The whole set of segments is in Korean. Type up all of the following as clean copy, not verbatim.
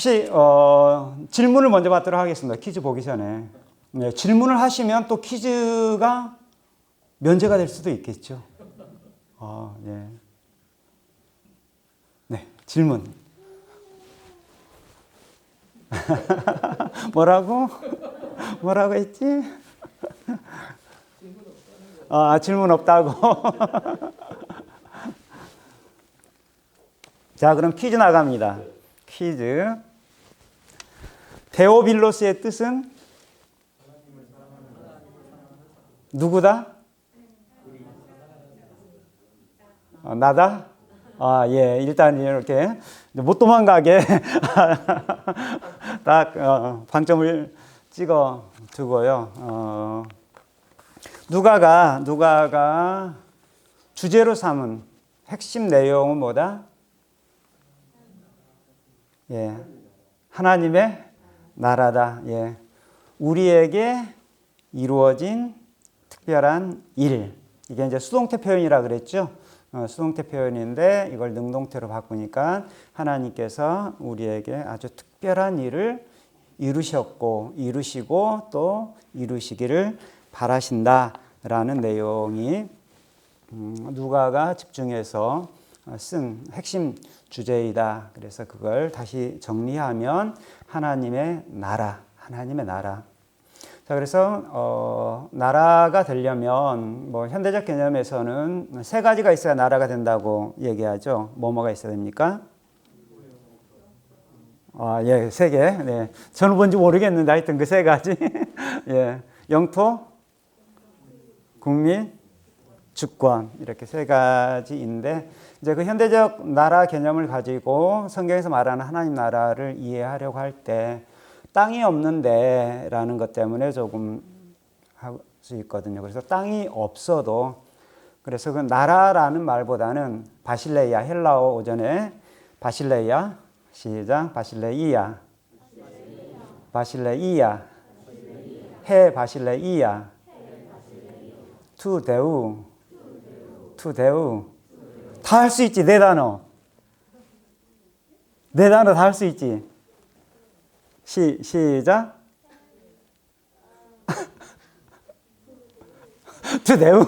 혹시 질문을 먼저 받도록 하겠습니다. 퀴즈 보기 전에. 네, 질문을 하시면 또 퀴즈가 면제가 될 수도 있겠죠. 네. 네, 질문. 뭐라고 했지? 질문 없다고. 자, 그럼 퀴즈 나갑니다. 퀴즈. 데오빌로스의 뜻은? 누구다? 나다? 예. 일단 이렇게 못 도망가게 딱 방점을 찍어 두고요. 누가가 주제로 삼은 핵심 내용은 뭐다? 예. 하나님의 나라다. 예. 우리에게 이루어진 특별한 일. 이게 이제 수동태 표현이라 그랬죠. 수동태 표현인데 이걸 능동태로 바꾸니까 하나님께서 우리에게 아주 특별한 일을 이루시고 또 이루시기를 바라신다라는 내용이 누가가 집중해서 쓴 핵심 주제이다. 그래서 그걸 다시 정리하면 하나님의 나라. 자, 그래서 나라가 되려면 뭐 현대적 개념에서는 세 가지가 있어야 나라가 된다고 얘기하죠. 뭐가 있어야 됩니까? 예, 세 개. 네. 저는 뭔지 모르겠는데 하여튼 그 세 가지. 예. 영토, 국민, 주권. 이렇게 세 가지인데 이제 그 현대적 나라 개념을 가지고 성경에서 말하는 하나님 나라를 이해하려고 할 때 땅이 없는데 라는 것 때문에 조금 할 수 있거든요. 그래서 땅이 없어도 그래서 그 나라라는 말보다는 바실레이아, 헬라어 오전에 바실레이아, 시작, 바실레이아, 해 바실레이아, 투데우, 다 할 수 있지. 네 단어 다 할 수 있지. 시작. 투데우.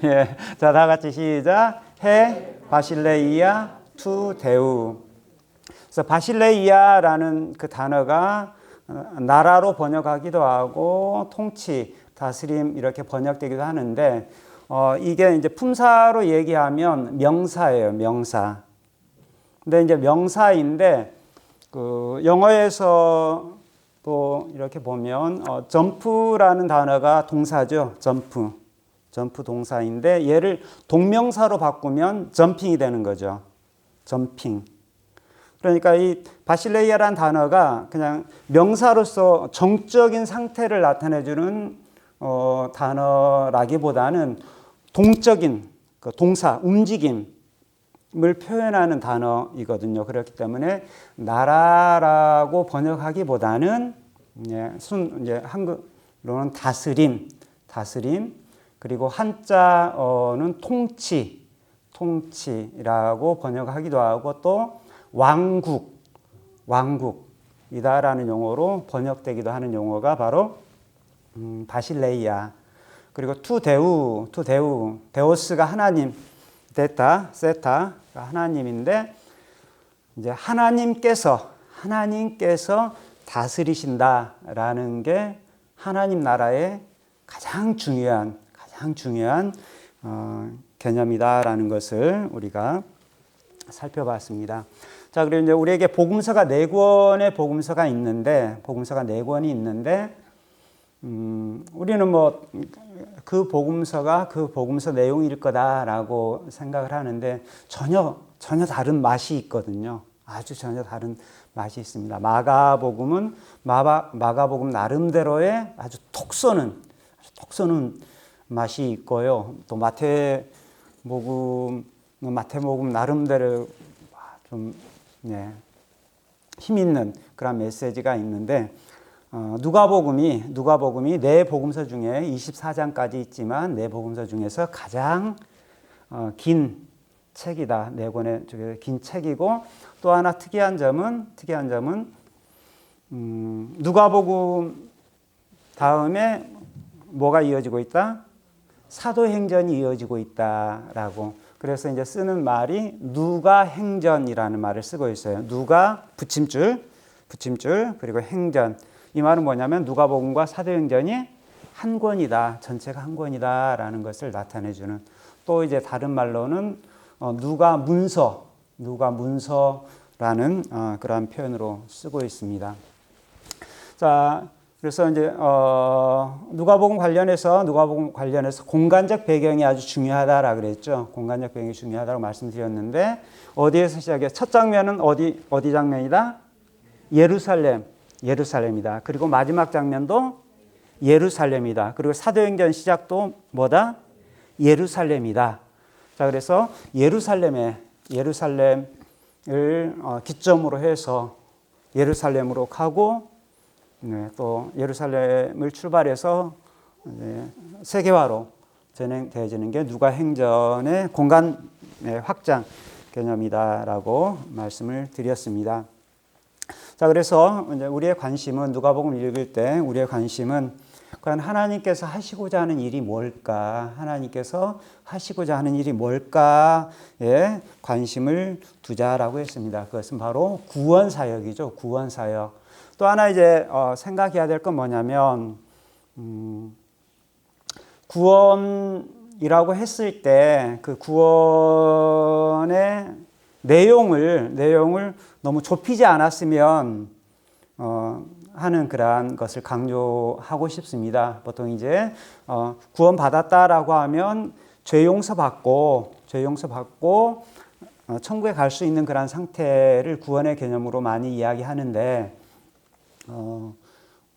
예. 자, 다 같이 시작. 해 바실레이아 투데우. 그래서 바실레이아라는 그 단어가 나라로 번역하기도 하고 통치, 다스림 이렇게 번역되기도 하는데 이게 이제 품사로 얘기하면 명사예요, 명사. 근데 이제 명사인데 그 영어에서 또 이렇게 보면 점프라는 단어가 동사죠. 점프 동사인데 얘를 동명사로 바꾸면 점핑이 되는 거죠. 점핑. 그러니까 이 바실레이아라는 단어가 그냥 명사로서 정적인 상태를 나타내주는 단어라기보다는 동적인 그 동사, 움직임을 표현하는 단어이거든요. 그렇기 때문에 나라라고 번역하기보다는 이제 한글로는 다스림, 그리고 한자어는 통치라고 번역하기도 하고 또 왕국이다라는 용어로 번역되기도 하는 용어가 바로 바실레이아. 그리고 데오스가 하나님, 세타가 하나님인데 이제 하나님께서 다스리신다라는 게 하나님 나라의 가장 중요한 개념이다라는 것을 우리가 살펴봤습니다. 자, 그리고 이제 우리에게 복음서가 4권의 복음서가 있는데 우리는 뭐 그 복음서 내용일 거다라고 생각을 하는데 전혀 다른 맛이 있거든요. 아주 전혀 다른 맛이 있습니다. 마가복음 나름대로의 아주 톡 쏘는 맛이 있고요. 또 마태복음 나름대로 좀 힘 있는 그런 메시지가 있는데 누가복음이 4복음서 중에 24장까지 있지만 4복음서 중에서 가장 긴 책이다. 네 권의 긴 책이고 또 하나 특이한 점은 누가복음 다음에 뭐가 이어지고 있다? 사도행전이 이어지고 있다라고. 그래서 이제 쓰는 말이 누가행전이라는 말을 쓰고 있어요. 누가 붙임줄 그리고 행전. 이 말은 뭐냐면 누가복음과 사도행전이 한 권이다. 전체가 한 권이다라는 것을 나타내 주는. 또 이제 다른 말로는 누가 문서라는 그러한 표현으로 쓰고 있습니다. 자, 그래서 이제 누가복음 관련해서 공간적 배경이 아주 중요하다라 그랬죠. 공간적 배경이 중요하다고 말씀드렸는데 어디에서 시작해요? 첫 장면은 어디 장면이다? 예루살렘이다. 그리고 마지막 장면도 예루살렘이다. 그리고 사도행전 시작도 뭐다? 예루살렘이다. 자, 그래서 예루살렘을 기점으로 해서 예루살렘으로 가고 또 예루살렘을 출발해서 세계화로 진행되어지는 게 누가행전의 공간 확장 개념이다라고 말씀을 드렸습니다. 자, 그래서 이제 우리의 관심은 누가복음 읽을 때 우리의 관심은 과연 하나님께서 하시고자 하는 일이 뭘까? 하나님께서 하시고자 하는 일이 뭘까에 관심을 두자라고 했습니다. 그것은 바로 구원 사역이죠. 구원 사역. 또 하나 이제 생각해야 될 건 뭐냐면 구원이라고 했을 때 그 구원의 내용을 너무 좁히지 않았으면 하는 그러한 것을 강조하고 싶습니다. 보통 이제 구원 받았다라고 하면 죄 용서받고 천국에 갈 수 있는 그러한 상태를 구원의 개념으로 많이 이야기하는데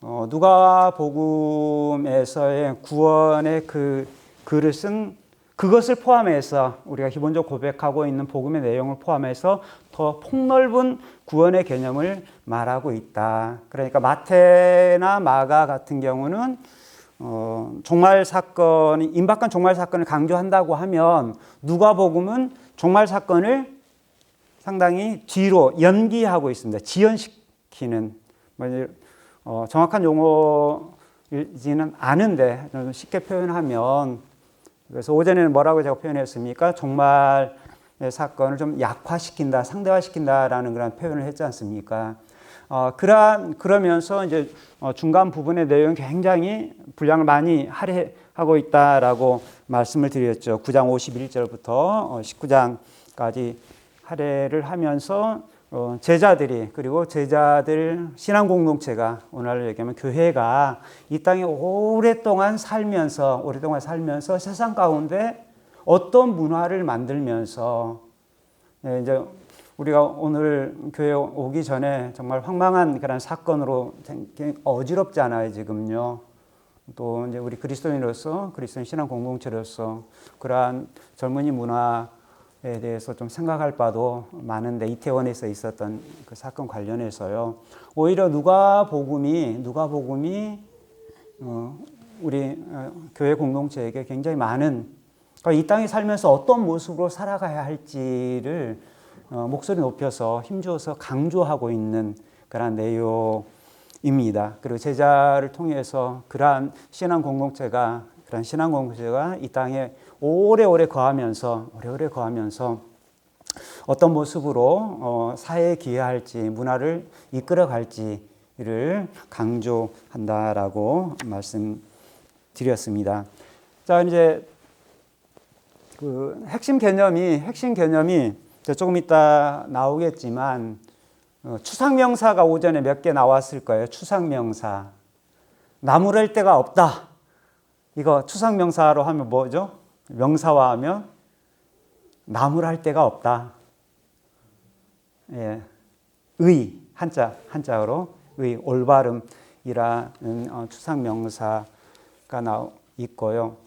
누가복음에서의 구원의 그 글을 쓴 그것을 포함해서 우리가 기본적으로 고백하고 있는 복음의 내용을 포함해서 더 폭넓은 구원의 개념을 말하고 있다. 그러니까 마태나 마가 같은 경우는 임박한 종말 사건을 강조한다고 하면 누가복음은 종말 사건을 상당히 뒤로 연기하고 있습니다. 지연시키는 정확한 용어이지는 않은데 쉽게 표현하면 그래서 오전에는 뭐라고 제가 표현했습니까? 종말의 사건을 좀 약화시킨다, 상대화시킨다라는 그런 표현을 했지 않습니까? 그러면서 이제 중간 부분의 내용이 굉장히 분량을 많이 할애하고 있다라고 말씀을 드렸죠. 9장 51절부터 19장까지 할애를 하면서 제자들 신앙 공동체가 오늘날로 얘기하면 교회가 이 땅에 오랫동안 살면서 세상 가운데 어떤 문화를 만들면서 이제 우리가 오늘 교회 오기 전에 정말 황망한 그런 사건으로 어지럽잖아요, 지금요. 또 이제 우리 그리스도인 신앙 공동체로서 그러한 젊은이 문화에 대해서 좀 생각할 바도 많은데 이태원에서 있었던 그 사건 관련해서요. 오히려 누가복음이 우리 교회 공동체에게 굉장히 많은 이 땅에 살면서 어떤 모습으로 살아가야 할지를 목소리 높여서 힘주어서 강조하고 있는 그런 내용입니다. 그리고 제자를 통해서 그러한 신앙 공동체가 이 땅에 오래오래 거하면서 어떤 모습으로 사회에 기여할지 문화를 이끌어갈지를 강조한다라고 말씀드렸습니다. 자, 이제 그 핵심 개념이 조금 이따 나오겠지만 추상명사가 오전에 몇 개 나왔을 거예요. 추상명사. 나무랄 데가 없다. 이거 추상명사로 하면 뭐죠? 명사화하면 나무랄 데가 없다. 예. 한자어로 올바름이라는 추상명사가 있고요.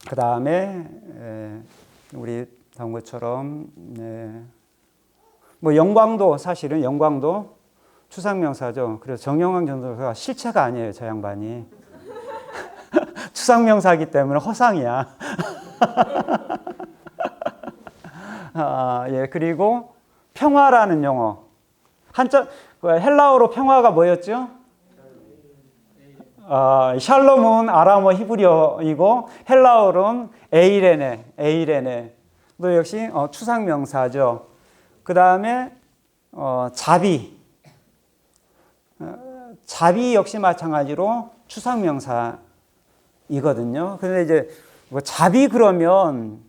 그 다음에 우리 나온 것처럼 사실은 영광도 추상명사죠. 그래서 정영환 전도사가 실체가 아니에요, 저 양반이. 추상명사이기 때문에 허상이야. 예, 그리고 평화라는 용어. 헬라어로 평화가 뭐였죠? 샬롬은 아람어 히브리어이고 헬라어로는 에이레네. 또 역시 추상 명사죠. 그 다음에 자비. 자비 역시 마찬가지로 추상 명사이거든요. 근데 이제 자비 그러면은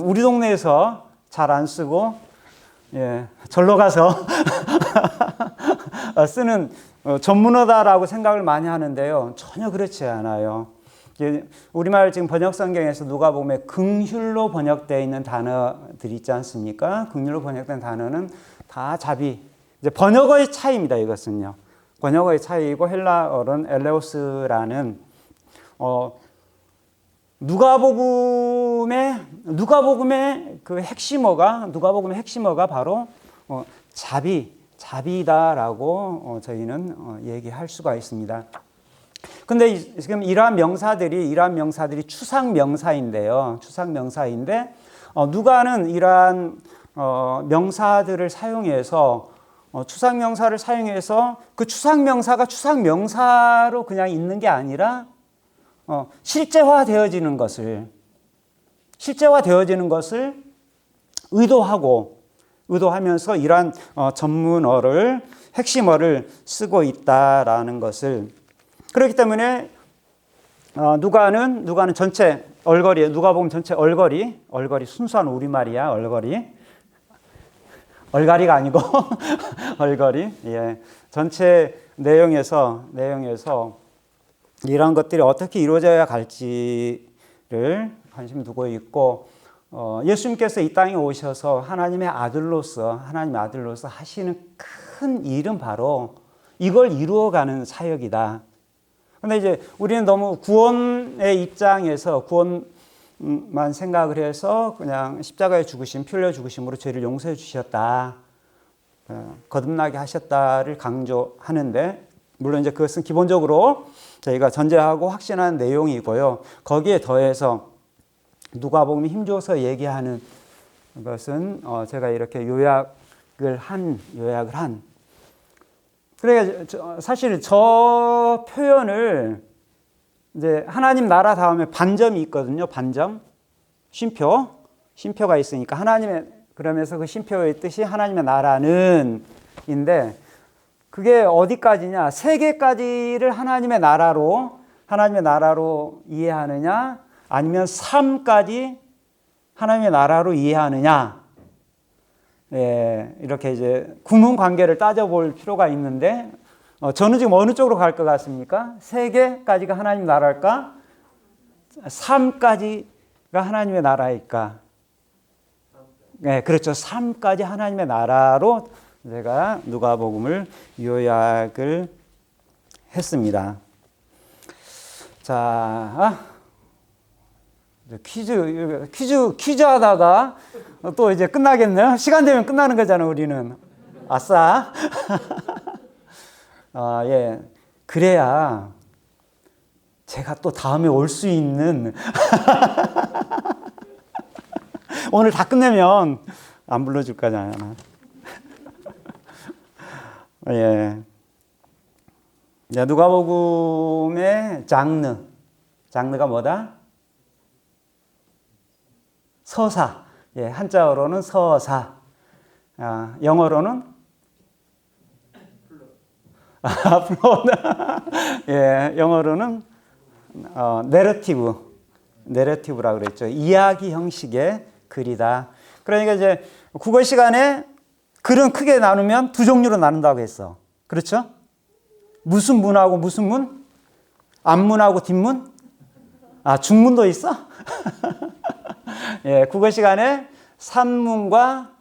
우리 동네에서 잘 안 쓰고, 예, 절로 가서 쓰는 전문어다라고 생각을 많이 하는데요. 전혀 그렇지 않아요. 우리말 지금 번역 성경에서 누가복음에 긍휼로 번역되어 있는 단어들이 있지 않습니까? 긍휼로 번역된 단어는 다 자비. 이제 번역어의 차이입니다. 이것은요. 번역어의 차이이고 헬라어는 엘레오스라는 누가복음의 그 핵심어가 바로 자비다라고 저희는 얘기할 수가 있습니다. 근데 지금 이러한 명사들이 추상 명사인데요. 누가는 이러한 명사들을 사용해서 추상 명사를 사용해서 그 추상 명사가 추상 명사로 그냥 있는 게 아니라 실제화되어지는 것을 의도하면서 이러한 전문어를 핵심어를 쓰고 있다라는 것을, 그렇기 때문에 누가는 전체 얼거리, 누가복음 전체 얼거리 순수한 우리말이야. 얼갈이가 아니고 얼거리. 예. 전체 내용에서 이런 것들이 어떻게 이루어져야 갈지를 관심 두고 있고, 예수님께서 이 땅에 오셔서 하나님의 아들로서 하시는 큰 일은 바로 이걸 이루어가는 사역이다. 근데 이제 우리는 너무 구원의 입장에서 구원만 생각을 해서 그냥 십자가에 죽으심, 피 흘려 죽으심으로 죄를 용서해 주셨다, 거듭나게 하셨다를 강조하는데, 물론 이제 그것은 기본적으로 저희가 전제하고 확신하는 내용이고요. 거기에 더해서 누가복음이 힘줘서 얘기하는 것은 제가 이렇게 요약을 한. 그러니까 사실 저 표현을 이제 하나님 나라 다음에 반점이 있거든요. 반점, 쉼표가 있으니까 그러면서 그 쉼표의 뜻이 하나님의 나라는 인데, 그게 어디까지냐? 세계까지를 하나님의 나라로 이해하느냐, 아니면 삶까지 하나님의 나라로 이해하느냐, 예, 이렇게 이제 구분 관계를 따져볼 필요가 있는데, 저는 지금 어느 쪽으로 갈 것 같습니까? 세계까지가 하나님 나라일까? 삶까지가 하나님의 나라일까? 네, 그렇죠. 삶까지 하나님의 나라로 제가 누가복음을 요약을 했습니다. 자, 퀴즈 하다가 또 이제 끝나겠네요. 시간 되면 끝나는 거잖아요, 우리는. 아싸. 예. 그래야 제가 또 다음에 올 수 있는 오늘 다 끝내면 안 불러줄 거잖아요. 예. 누가복음의 장르가 뭐다? 서사. 예, 한자어로는 서사. 영어로는 플롯. 예, 영어로는 내러티브라고 그랬죠. 이야기 형식의 글이다. 그러니까 이제 국어 시간에 글은 크게 나누면 두 종류로 나눈다고 했어. 그렇죠? 무슨 문하고 무슨 문? 앞문하고 뒷문? 중문도 있어? 예, 국어 시간에 산문과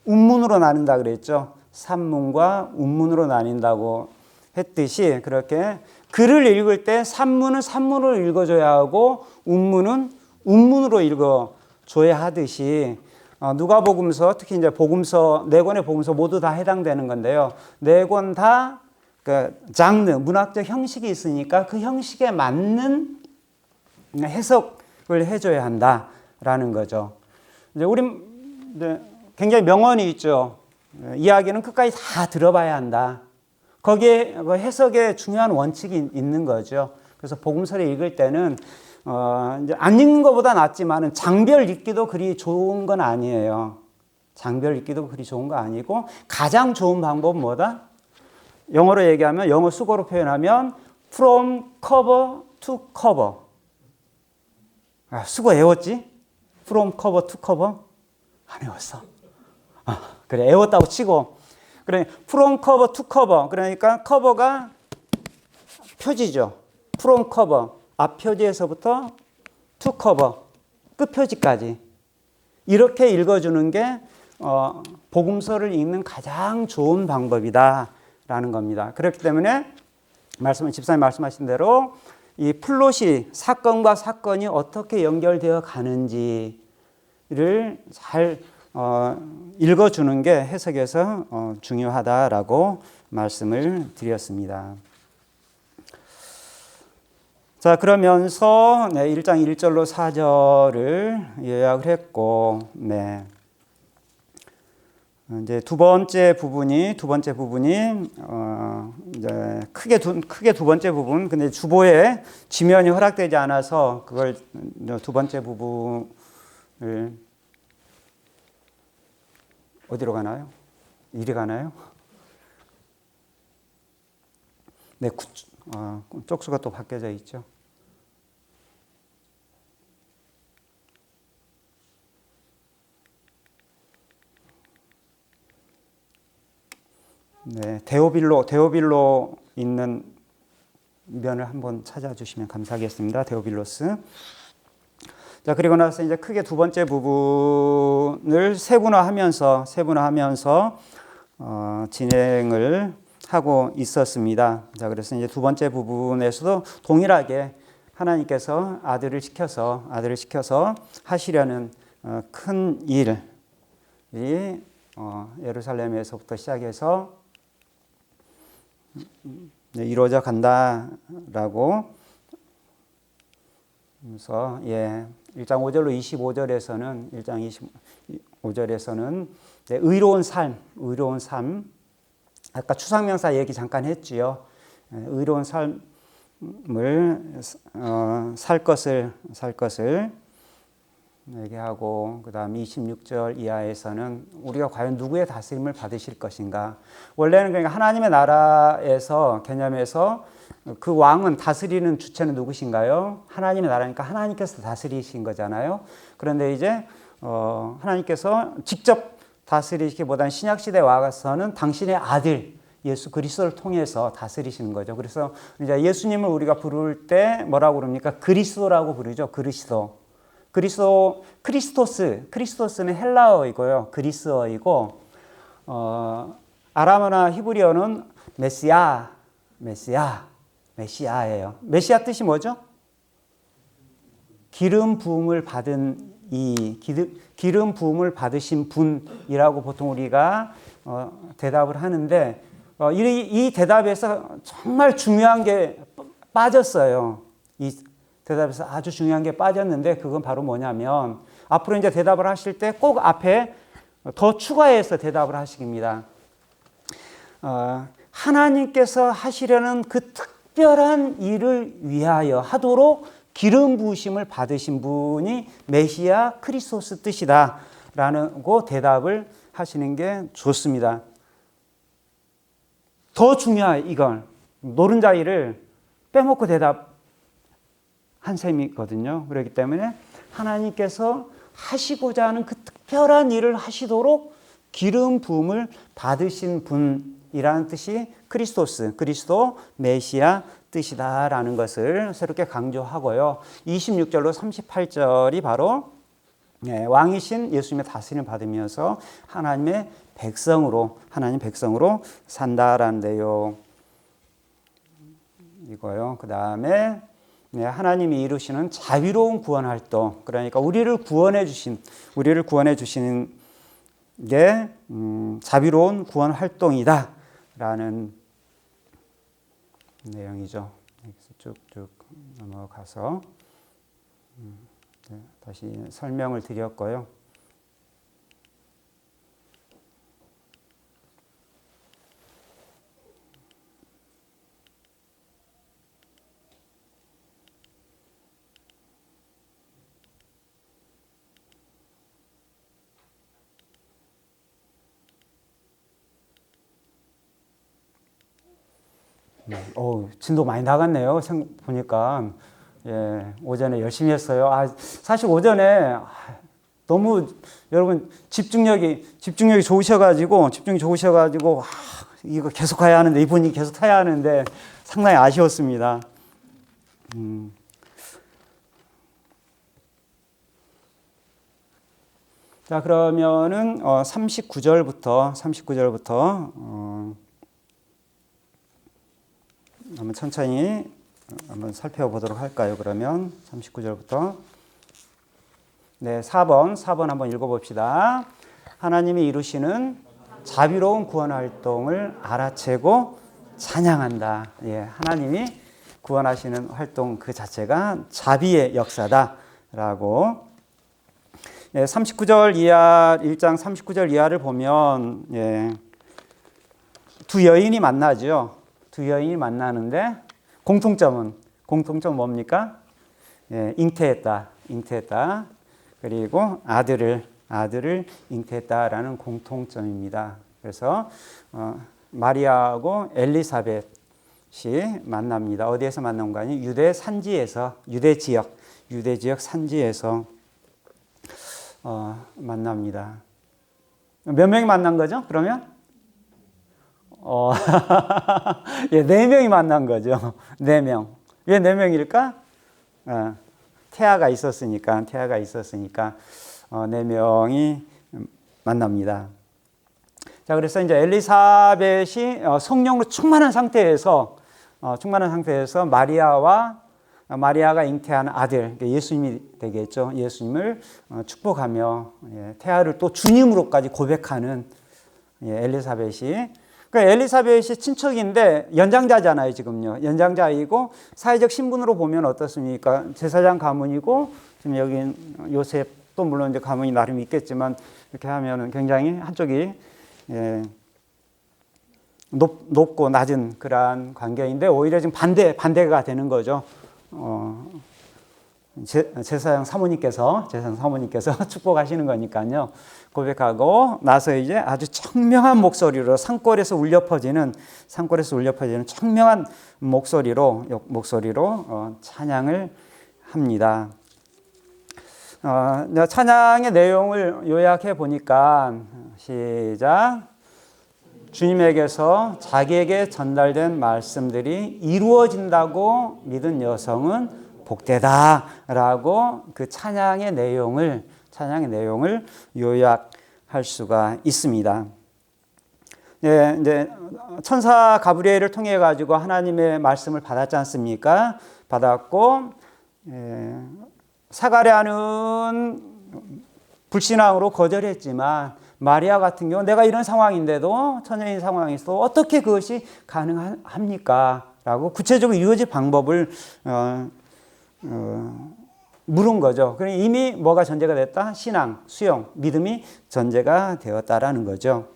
운문으로 나눈다 그랬죠. 산문과 운문으로 나뉜다고 했듯이, 그렇게 글을 읽을 때 산문은 산문으로 읽어줘야 하고 운문은 운문으로 읽어줘야 하듯이, 누가복음서, 특히 이제 복음서, 네 권의 복음서 모두 다 해당되는 건데요. 네 권 다 그 장르, 문학적 형식이 있으니까 그 형식에 맞는 해석을 해줘야 한다라는 거죠. 이제 이제 굉장히 명언이 있죠. 이야기는 끝까지 다 들어봐야 한다. 거기에 해석에 중요한 원칙이 있는 거죠. 그래서 복음서를 읽을 때는 이제 안 읽는 것보다 낫지만은 장별 읽기도 그리 좋은 건 아니에요. 장별 읽기도 그리 좋은 거 아니고 가장 좋은 방법은 뭐다? 영어로 얘기하면 영어 수거로 표현하면 from cover to cover. 수거 외웠지? from cover to cover? 안 외웠어. 그래 외웠다고 치고 그래 from cover to cover 그러니까 커버가 표지죠. from cover 앞 표지에서부터 to cover 끝 표지까지 이렇게 읽어주는 게 복음서를 읽는 가장 좋은 방법이다라는 겁니다. 그렇기 때문에 집사님 말씀하신 대로 이 플롯이 사건과 사건이 어떻게 연결되어 가는지를 잘 읽어주는 게 해석에서 중요하다라고 말씀을 드렸습니다. 자, 그러면서 1장 1절로 4절을 요약을 했고, 이제 두 번째 부분이 이제 크게 두 번째 부분. 근데 주보에 지면이 허락되지 않아서 그걸 두 번째 부분을 어디로 가나요? 이리 가나요? 네, 쪽수가 또 바뀌어져 있죠. 네, 데오빌로 있는 면을 한번 찾아주시면 감사하겠습니다. 데오빌로스. 자, 그리고 나서 이제 크게 두 번째 부분을 세분화하면서 진행을 하고 있었습니다. 자, 그래서 이제 두 번째 부분에서도 동일하게 하나님께서 아들을 시켜서 하시려는 큰 일이 예루살렘에서부터 시작해서 이루어져 간다라고 그래서 1장 5절로 25절에서는 의로운 삶 아까 추상명사 얘기 잠깐 했지요. 의로운 삶을 살 것을 얘기하고 그다음 26절 이하에서는 우리가 과연 누구의 다스림을 받으실 것인가. 원래는 그러니까 하나님의 나라에서 개념에서 그 왕은 다스리는 주체는 누구신가요? 하나님의 나라니까 하나님께서 다스리신 거잖아요. 그런데 이제 하나님께서 직접 다스리기보다는 신약시대에 와서는 당신의 아들 예수 그리스도를 통해서 다스리시는 거죠. 그래서 이제 예수님을 우리가 부를 때 뭐라고 부릅니까? 그리스도라고 부르죠. 크리스토스는 헬라어이고요. 그리스어이고 아람어나 히브리어는 메시아예요. 메시아 뜻이 뭐죠? 기름 부음을 받은 기름 부음을 받으신 분이라고 보통 우리가 대답을 하는데 이 대답에서 정말 중요한 게 빠졌어요. 이 대답에서 아주 중요한 게 빠졌는데 그건 바로 뭐냐면 앞으로 이제 대답을 하실 때 꼭 앞에 더 추가해서 대답을 하시깁니다. 하나님께서 하시려는 그 특별한 일을 위하여 하도록 기름 부으심을 받으신 분이 메시아 크리스토스 뜻이다라고 대답을 하시는 게 좋습니다. 더 중요해 이건 노른자이를 빼먹고 대답한 셈이거든요. 그렇기 때문에 하나님께서 하시고자 하는 그 특별한 일을 하시도록 기름 부음을 받으신 분이라는 뜻이 그리스도 메시아 뜻이다라는 것을 새롭게 강조하고요. 26절로 38절이 바로 왕이신 예수님의 다스림을 받으면서 하나님 백성으로 산다라는 데요. 이거요. 그 다음에 하나님이 이루시는 자비로운 구원 활동. 그러니까 우리를 구원해 주시는 게 자비로운 구원 활동이다라는 내용이죠. 여기서 쭉쭉 넘어가서 다시 설명을 드렸고요. 진도 많이 나갔네요. 보니까. 예, 오전에 열심히 했어요. 사실 오전에 너무 여러분 집중력이 좋으셔가지고 이거 계속 가야 하는데 이 분위기 계속 타야 하는데 상당히 아쉬웠습니다. 자, 그러면은 39절부터 한번 천천히 한번 살펴보도록 할까요? 그러면 39절부터 4번 한번 읽어봅시다. 하나님이 이루시는 자비로운 구원 활동을 알아채고 찬양한다. 예, 하나님이 구원하시는 활동 그 자체가 자비의 역사다라고. 예, 39절 이하 1장 39절 이하를 보면 두 여인이 만나죠. 두 여인이 만나는데 공통점 뭡니까? 예, 잉태했다. 그리고 아들을 잉태했다라는 공통점입니다. 그래서 마리아하고 엘리사벳이 만납니다. 어디에서 만난 거 아니? 유대 지역 산지에서 만납니다. 몇 명이 만난 거죠? 그러면? 예, 4명이 만난 거죠. 4명. 왜 4명일까? 태아가 있었으니까 4명이 만납니다. 자, 그래서 이제 엘리사벳이 성령으로 충만한 상태에서 마리아가 잉태한 아들, 예수님이 되겠죠. 예수님을 축복하며 태아를 또 주님으로까지 고백하는 엘리사벳이. 그러니까 엘리사벳이 친척인데 연장자잖아요, 지금요. 연장자이고 사회적 신분으로 보면 어떻습니까? 제사장 가문이고 지금 여기 요셉도 물론 이제 가문이 나름 있겠지만 이렇게 하면은 굉장히 한쪽이 높고 낮은 그러한 관계인데 오히려 지금 반대가 되는 거죠. 제사장 사모님께서 축복하시는 거니까요. 고백하고 나서 이제 아주 청명한 목소리로 산골에서 울려 퍼지는 청명한 목소리로 찬양을 합니다. 찬양의 내용을 요약해 보니까 시작. 주님에게서 자기에게 전달된 말씀들이 이루어진다고 믿은 여성은 복되다라고 그 찬양의 내용을 요약할 수가 있습니다. 예, 이제 천사 가브리엘을 통해 가지고 하나님의 말씀을 받았지 않습니까? 받았고 사가랴는 불신앙으로 거절했지만 마리아 같은 경우 내가 이런 상황인데도 처녀인 상황에서 어떻게 그것이 가능합니까? 라고 구체적으로 이루어질 방법을 물은 거죠. 그러니 이미 뭐가 전제가 됐다? 신앙, 수용, 믿음이 전제가 되었다라는 거죠.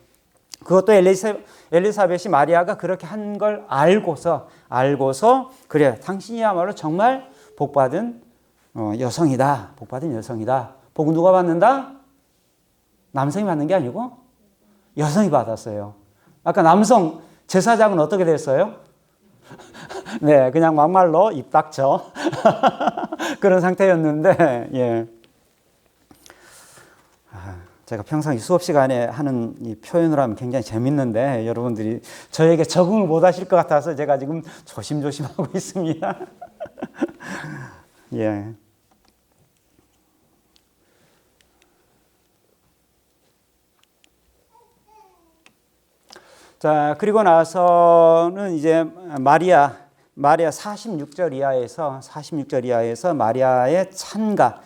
그것도 엘리사벳이 마리아가 그렇게 한 걸 알고서 그래, 당신이야말로 정말 복받은 여성이다. 복 누가 받는다? 남성이 받는 게 아니고 여성이 받았어요. 아까 남성 제사장은 어떻게 됐어요? 네, 그냥 막말로 입 닥쳐 그런 상태였는데, 예. 제가 평상 수업 시간에 하는 이 표현을 하면 굉장히 재밌는데 여러분들이 저에게 적응을 못 하실 것 같아서 제가 지금 조심하고 있습니다. 예. 자, 그리고 나서는 이제 마리아 46절 이하에서 마리아의 찬가가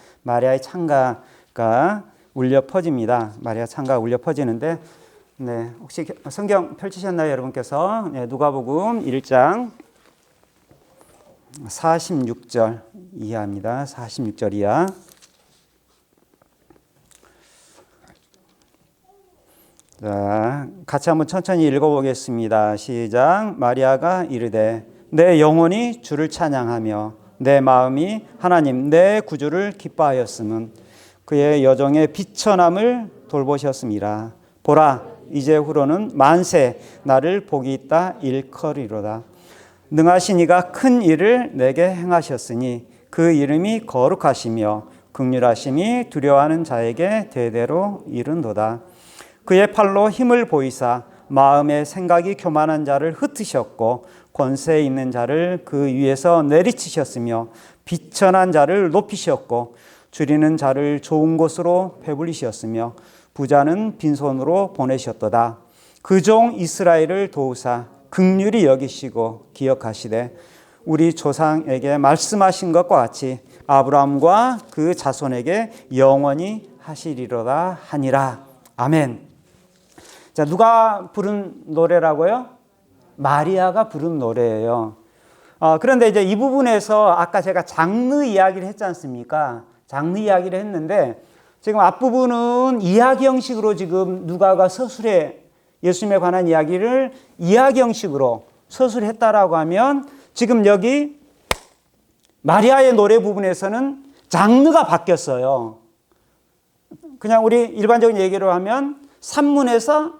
울려 퍼집니다. 마리아 찬가가 울려 퍼지는데, 네, 혹시 성경 펼치셨나요, 여러분께서? 네, 누가복음 1장 46절 이하입니다. 46절 이하. 자, 같이 한번 천천히 읽어보겠습니다. 시작. 마리아가 이르되 내 영혼이 주를 찬양하며 내 마음이 하나님 내 구주를 기뻐하였음은 그의 여종의 비천함을 돌보셨습니다. 보라, 이제 후로는 만세 나를 복이 있다 일컬이로다. 능하신 이가 큰 일을 내게 행하셨으니 그 이름이 거룩하시며 긍휼하심이 두려워하는 자에게 대대로 이른도다. 그의 팔로 힘을 보이사 마음의 생각이 교만한 자를 흩으셨고 권세 있는 자를 그 위에서 내리치셨으며 비천한 자를 높이셨고 줄이는 자를 좋은 곳으로 배불리셨으며 부자는 빈손으로 보내셨도다. 그 종 이스라엘을 도우사 긍휼히 여기시고 기억하시되 우리 조상에게 말씀하신 것과 같이 아브라함과 그 자손에게 영원히 하시리로다 하니라. 아멘. 자, 누가 부른 노래라고요? 마리아가 부른 노래예요. 그런데 이제 이 부분에서 아까 제가 장르 이야기를 했지 않습니까? 장르 이야기를 했는데 지금 앞부분은 이야기 형식으로 지금 누가가 서술해 예수님에 관한 이야기를 이야기 형식으로 서술했다라고 하면 지금 여기 마리아의 노래 부분에서는 장르가 바뀌었어요. 그냥 우리 일반적인 얘기로 하면 산문에서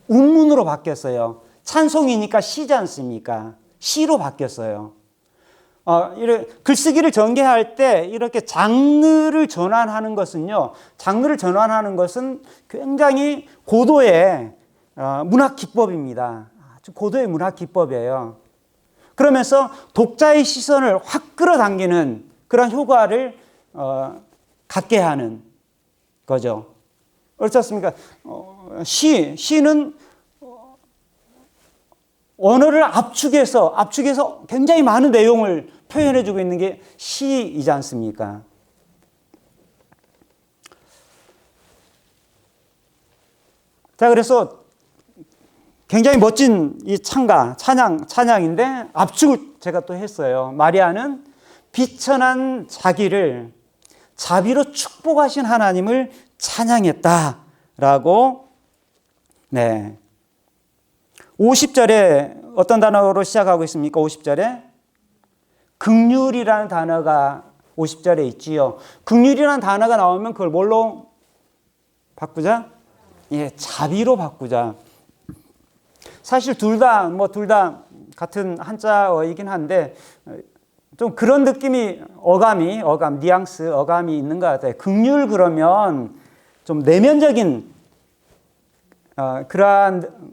운문으로 바뀌었어요. 찬송이니까 시지 않습니까? 시로 바뀌었어요. 글쓰기를 전개할 때 이렇게 장르를 전환하는 것은요, 장르를 전환하는 것은 굉장히 고도의 문학 기법입니다. 아주 고도의 문학 기법이에요. 그러면서 독자의 시선을 확 끌어당기는 그런 효과를 갖게 하는 거죠. 그렇지 않습니까? 시는 언어를 압축해서 굉장히 많은 내용을 표현해주고 있는 게 시이지 않습니까? 자, 그래서 굉장히 멋진 이 찬양인데 압축을 제가 또 했어요. 마리아는 비천한 자기를 자비로 축복하신 하나님을 찬양했다라고. 네. 50절에 어떤 단어로 시작하고 있습니까? 50절에 긍휼이라는 단어가 50절에 있지요. 긍휼이라는 단어가 나오면 그걸 뭘로 바꾸자? 예, 자비로 바꾸자. 사실 둘 다 같은 한자어이긴 한데 좀 그런 느낌이 뉘앙스 있는 것 같아요. 긍휼 그러면 좀 내면적인 그러한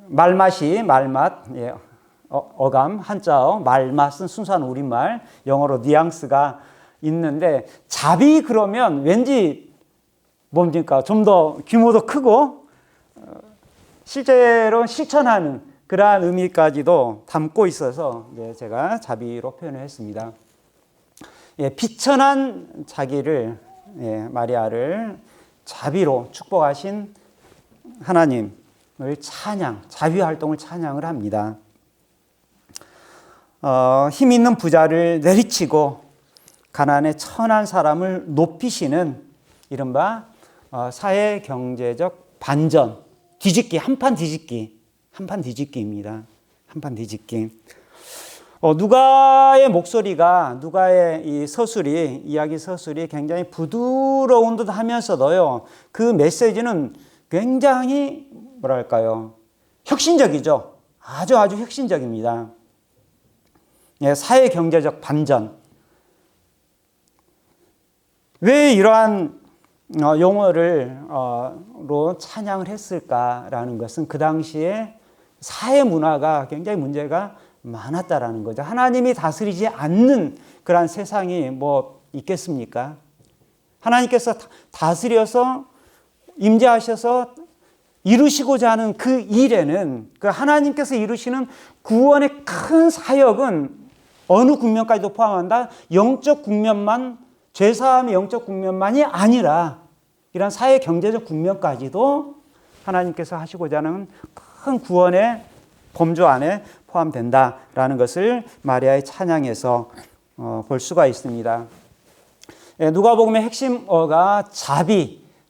말맛, 예, 어감, 한자어, 말맛은 순수한 우리말, 영어로 뉘앙스가 있는데 자비 그러면 왠지 뭡니까? 좀 더 규모도 크고 실제로 실천하는 그러한 의미까지도 담고 있어서 제가 자비로 표현을 했습니다. 예, 비천한 자기를, 마리아를 자비로 축복하신 하나님을 자비 활동을 찬양을 합니다. 힘 있는 부자를 내리치고 가난에 처한 사람을 높이시는 이른바 사회 경제적 반전, 한판 뒤집기입니다. 한판 뒤집기. 누가의 목소리가, 누가의 이야기 서술이 굉장히 부드러운 듯 하면서도요, 그 메시지는 굉장히 혁신적이죠. 아주 혁신적입니다. 예, 사회 경제적 반전. 왜 이러한 용어로 찬양을 했을까라는 것은 그 당시에 사회 문화가 굉장히 문제가 많았다라는 거죠. 하나님이 다스리지 않는 그런 세상이 뭐 있겠습니까? 하나님께서 다스려서 임재하셔서 이루시고자 하는 그 일에는, 그 하나님께서 이루시는 구원의 큰 사역은 어느 국면까지도 포함한다. 영적 국면만, 죄사함의 영적 국면만이 아니라 이런 사회 경제적 국면까지도 하나님께서 하시고자 하는 큰 구원의 범주 안에 포함된다라는 것을 마리아의 찬양에서 볼 수가 있습니다. 누가복음의 핵심어가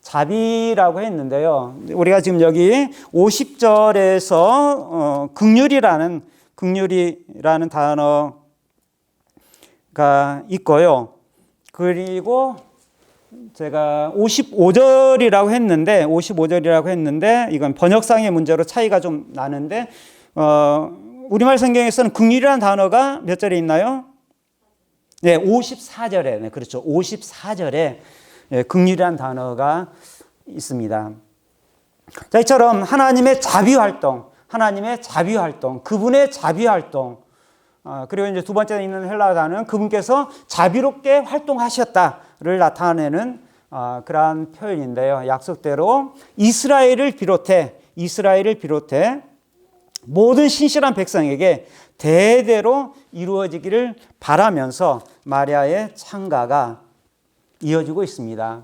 자비라고 했는데요. 우리가 지금 여기 50절에서 긍휼이라는 단어가 있고요. 그리고 제가 55절이라고 했는데 이건 번역상의 문제로 차이가 좀 나는데 우리말 성경에서는 긍휼이라는 단어가 몇 절에 있나요? 네, 54절에. 네, 그렇죠. 54절에 긍휼이라는 단어가 있습니다. 자, 이처럼 하나님의 자비 활동, 그분의 자비 활동, 그리고 이제 두 번째 있는 헬라어 단어는 그분께서 자비롭게 활동하셨다를 나타내는 그러한 표현인데요. 약속대로 이스라엘을 비롯해 모든 신실한 백성에게 대대로 이루어지기를 바라면서 마리아의 찬가가 이어지고 있습니다.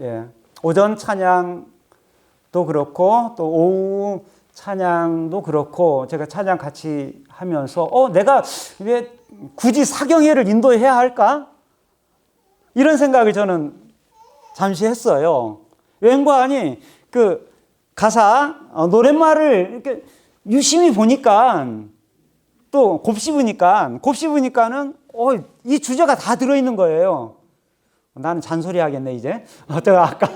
예. 오전 찬양도 그렇고 또 오후 찬양도 그렇고 제가 찬양 같이 하면서 내가 왜 굳이 사경회를 인도해야 할까? 이런 생각을 저는 잠시 했어요. 왠가 아니 그 가사 노랫말을 이렇게 유심히 보니까 또 곱씹으니까는 이 주제가 다 들어있는 거예요. 나는 잔소리 하겠네 이제. 제가 아까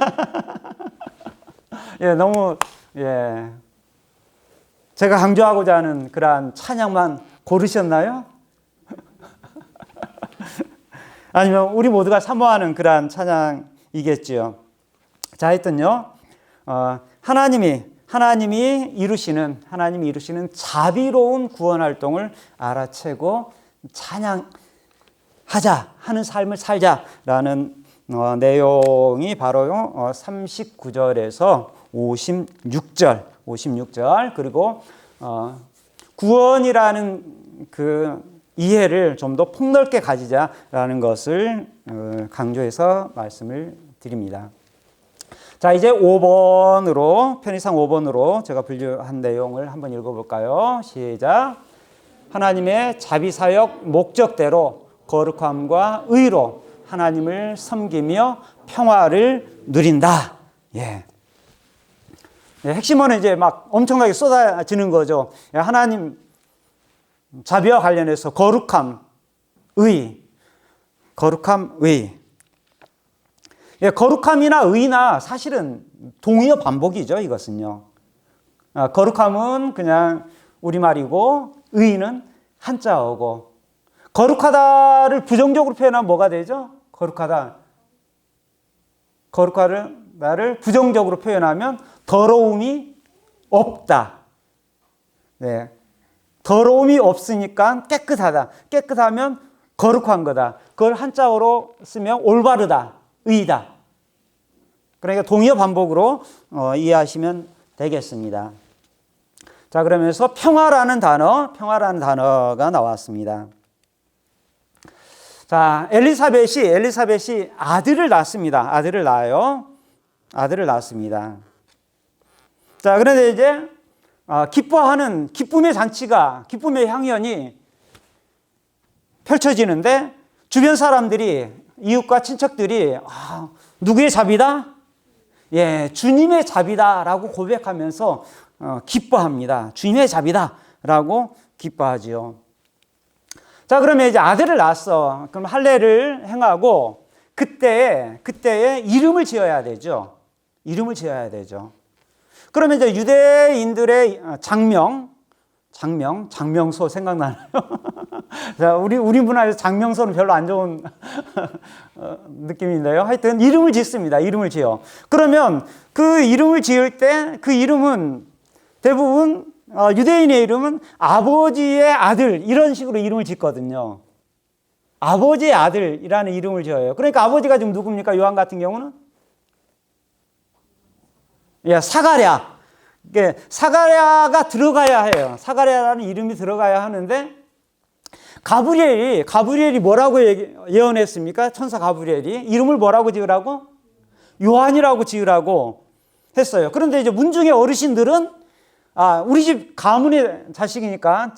너무 제가 강조하고자 하는 그러한 찬양만 고르셨나요? 아니면 우리 모두가 사모하는 그러한 찬양이겠지요. 자, 하여튼요, 하나님이 이루시는 자비로운 구원 활동을 알아채고 찬양하자 하는 삶을 살자라는 내용이 바로 39절에서 56절 그리고 구원이라는 그 이해를 좀 더 폭넓게 가지자라는 것을 강조해서 말씀을 드립니다. 자, 이제 5번으로 편의상 5번으로 제가 분류한 내용을 한번 읽어볼까요? 시작. 하나님의 자비사역 목적대로 거룩함과 의로 하나님을 섬기며 평화를 누린다. 핵심어는 이제 막 엄청나게 쏟아지는 거죠. 하나님 자비와 관련해서 거룩함, 의. 거룩함이나 의나 사실은 동의어 반복이죠, 이것은요. 거룩함은 그냥 우리말이고 의는 한자어고, 거룩하다를 부정적으로 표현하면 뭐가 되죠? 거룩하다를 부정적으로 표현하면 더러움이 없다. 더러움이 없으니까 깨끗하다. 깨끗하면 거룩한 거다. 그걸 한자어로 쓰면 올바르다. 의다. 그러니까 동의어 반복으로 이해하시면 되겠습니다. 자, 그러면서 평화라는 단어가 나왔습니다. 자, 엘리사벳이 아들을 낳습니다. 아들을 낳습니다. 자, 그런데 이제 기뻐하는 기쁨의 잔치가, 기쁨의 향연이 펼쳐지는데 주변 사람들이, 이웃과 친척들이 누구의 자비다? 주님의 자비다라고 고백하면서 기뻐합니다. 주님의 자비다라고 기뻐하지요. 자, 그러면 이제 아들을 낳았어. 그럼 할례를 행하고 그때에 이름을 지어야 되죠. 그러면 이제 유대인들의 장명소 생각나나요? 자, 우리 문화에서 장명소는 별로 안 좋은 느낌인데요. 하여튼 이름을 짓습니다. 이름을 지어. 그러면 그 이름을 지을 때 그 이름은 대부분 유대인의 이름은 아버지의 아들 이런 식으로 이름을 짓거든요. 아버지의 아들이라는 이름을 지어요. 그러니까 아버지가 지금 누굽니까? 요한 같은 경우는 사가랴. 사가랴가 들어가야 해요. 사가랴라는 이름이 들어가야 하는데 가브리엘이 뭐라고 예언했습니까? 천사 가브리엘이 이름을 뭐라고 지으라고? 요한이라고 지으라고 했어요. 그런데 이제 문중의 어르신들은 우리 집 가문의 자식이니까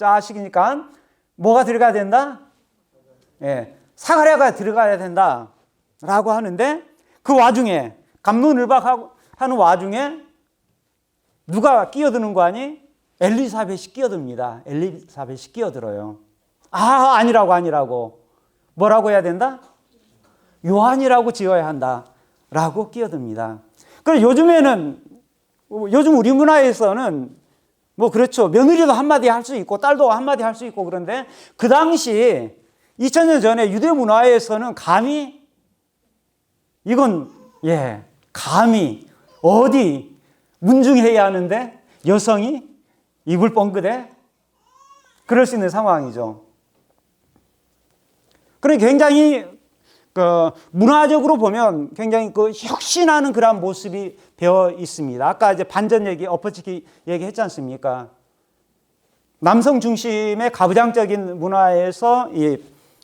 뭐가 들어가야 된다? 사가랴가 들어가야 된다라고 하는데 그 와중에 갑론을박하는 와중에 누가 끼어드는 거 아니? 엘리사벳이 끼어듭니다. 엘리사벳이 끼어들어요. 아니라고. 뭐라고 해야 된다? 요한이라고 지어야 한다라고 끼어듭니다. 그래서 요즘 우리 문화에서는 뭐 그렇죠. 며느리도 한마디 할 수 있고 딸도 한마디 할 수 있고 그런데 그 당시 2000년 전에 유대 문화에서는 감히 이건 감히 어디 문중해야 하는데 여성이 이불 뻥끗해? 그럴 수 있는 상황이죠. 그러니 굉장히 문화적으로 보면 굉장히 혁신하는 그런 모습이 되어 있습니다. 아까 이제 반전 얘기, 엎어치기 얘기했지 않습니까? 남성 중심의 가부장적인 문화에서 이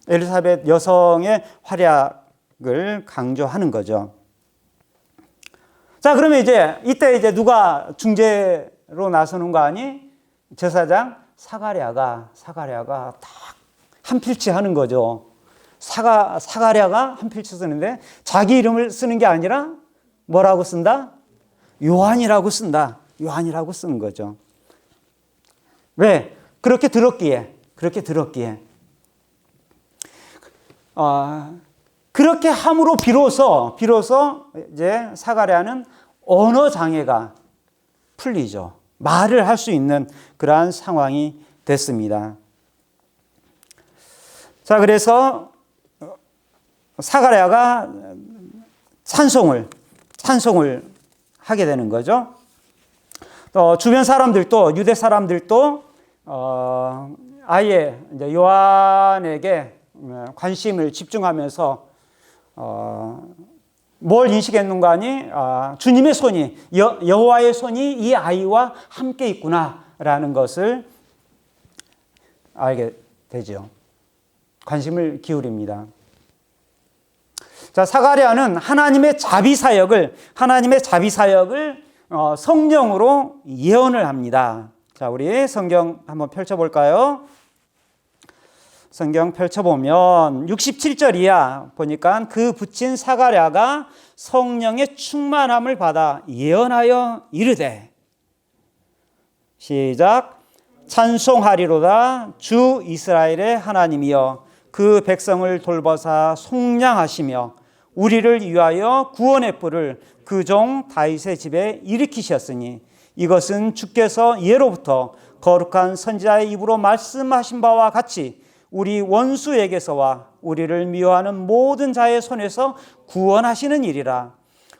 엘리사벳 여성의 활약을 강조하는 거죠. 자, 그러면 이때 누가 중재로 나서는 거 아니? 제사장 사가랴가 딱 한 필치 하는 거죠. 사가랴가 한 필치 쓰는데 자기 이름을 쓰는 게 아니라 뭐라고 쓴다? 요한이라고 쓴다. 요한이라고 쓰는 거죠. 왜? 그렇게 들었기에. 그렇게 함으로 비로소 이제 사가랴는 언어 장애가 풀리죠. 말을 할 수 있는 그러한 상황이 됐습니다. 자, 그래서 사가랴가 찬송을 하게 되는 거죠. 또 주변 사람들도 유대 사람들도 아예 이제 요한에게 관심을 집중하면서 뭘 인식했는가 하니 주님의 손이 여호와의 손이 이 아이와 함께 있구나라는 것을 알게 되죠. 관심을 기울입니다. 자, 사가랴는 하나님의 자비 사역을 성령으로 예언을 합니다. 자, 우리 성경 한번 펼쳐볼까요? 성경 펼쳐보면 67절 이하 보니까 그 붙인 사가랴가 성령의 충만함을 받아 예언하여 이르되 시작 찬송하리로다 주 이스라엘의 하나님이여 그 백성을 돌보사 속량하시며 우리를 위하여 구원의 뿔을 그 종 다윗의 집에 일으키셨으니 이것은 주께서 예로부터 거룩한 선지자의 입으로 말씀하신 바와 같이 우리 원수에게서와 우리를 미워하는 모든 자의 손에서 구원하시는 일이라.